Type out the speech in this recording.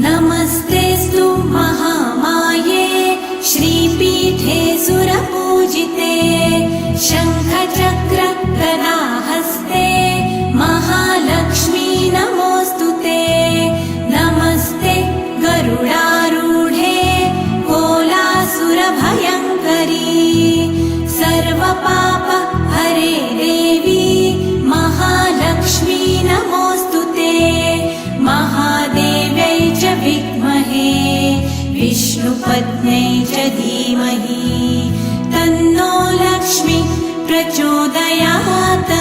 नमस्तेऽस्तु महामाये श्रीपीठे सुरपूजिते शङ्खचक्र गदाहस्ते महालक्ष्मी नमोऽस्तुते। नमस्ते गरुडारूढे कोलासुरभयङ्करी सर्वपाप हरे देवी महालक्ष्मी नमोऽस्तुते। महादेव्यै च विद्महे विष्णुपत्न्यै च धीमहि तन्नो लक्ष्मी प्रचोदयात्।